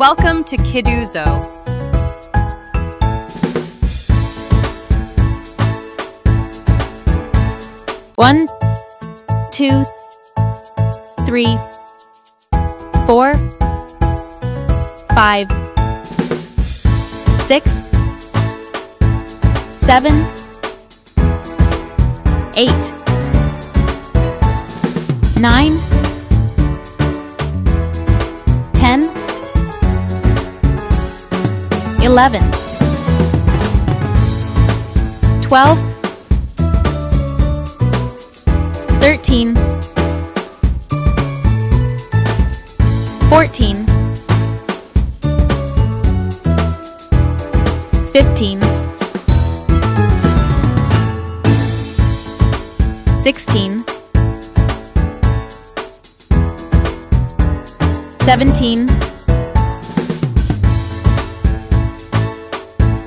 Welcome to Kiduzo. One, two, three, 4, 5, 6, 7, 8, 9, 10, 11, 12, 13, 14, 15, 16, 17,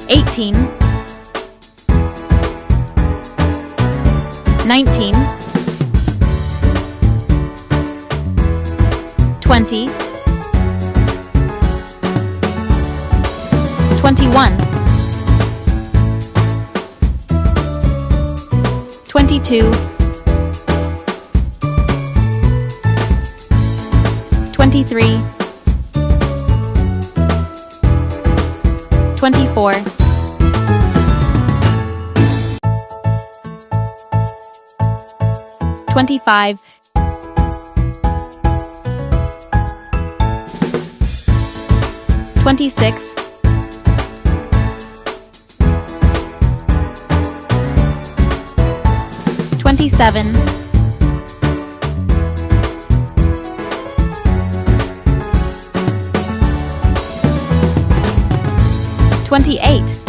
18, 19, 20, 21, 22, 23, 24, 25, 26, 27, 28,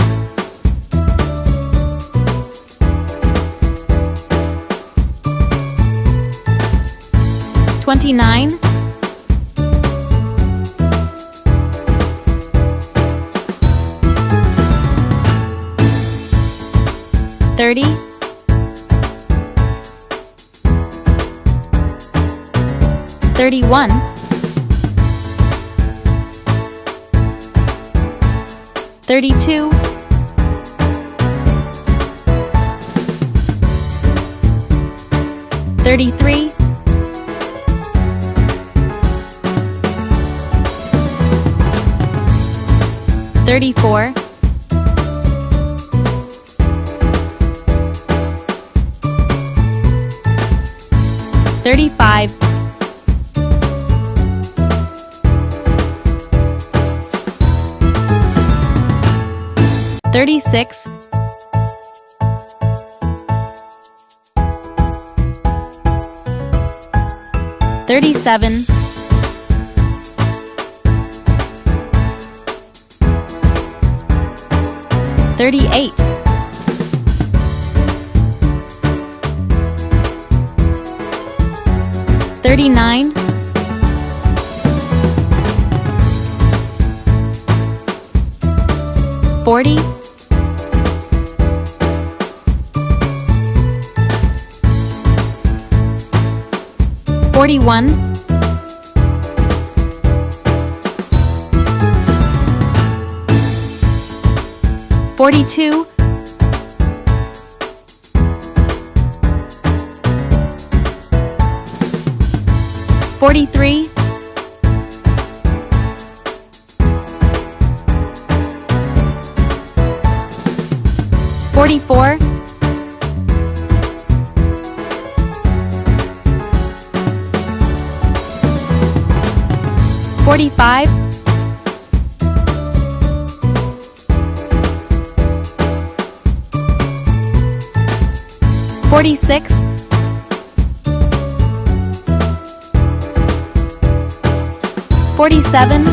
29, 30, 31, 32, 33, 34, 35, 36, 37, 38, 39, 40, 41, 42, 43, 44, 45, 46, 47,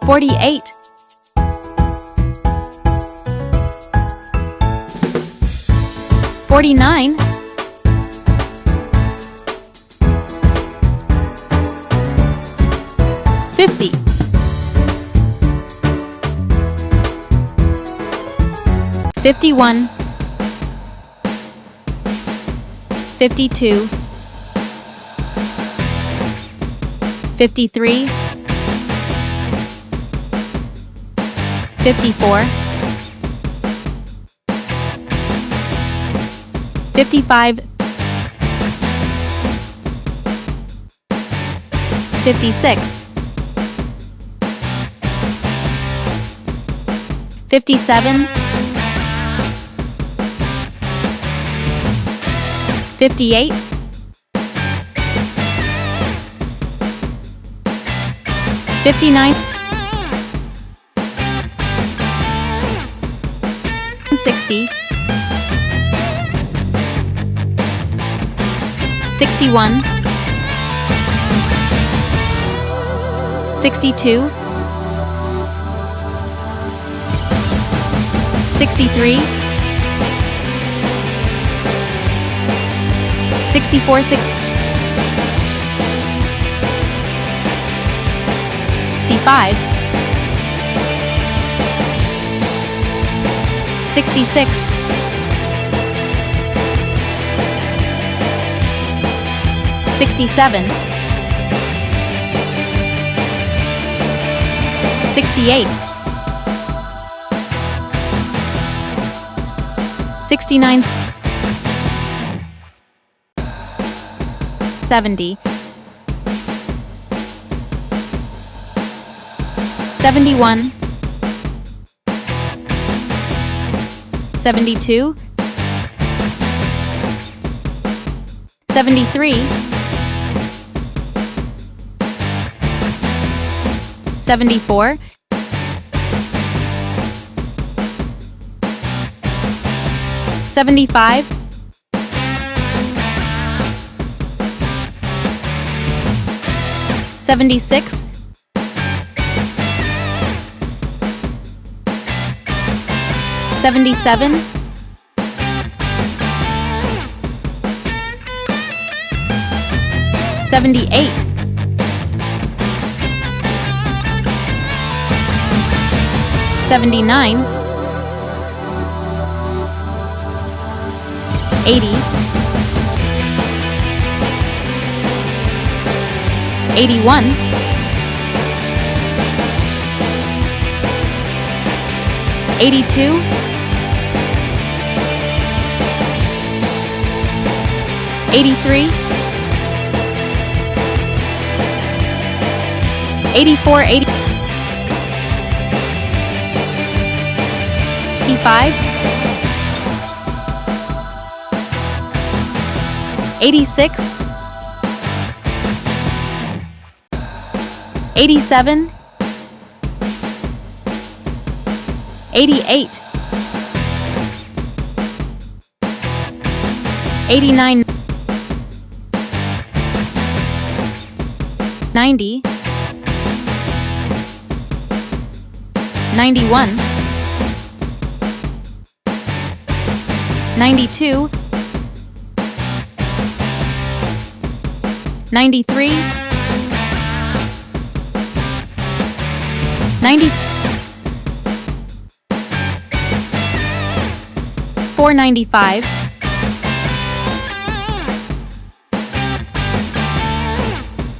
48, 49, 50, 51, 52, 53, 54, 55, 56, 57, 58, 59, 60, 61, 62, 63, 64, 65, 66, 67, 68, 69, 70, 71, 72, 73, 74, 75, 76, 77, 78, 79, 80, 81, 82, 83, 84, 85, 86, 87, 88, 89, 90, 91, 92, 93, 90, 495,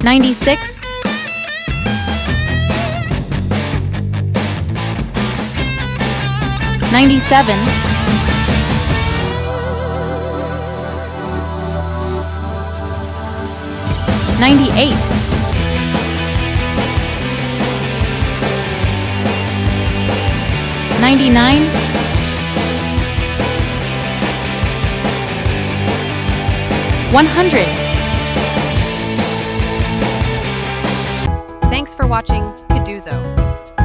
96, 97, 98, 99, 100. Thanks for watching Kiduzo.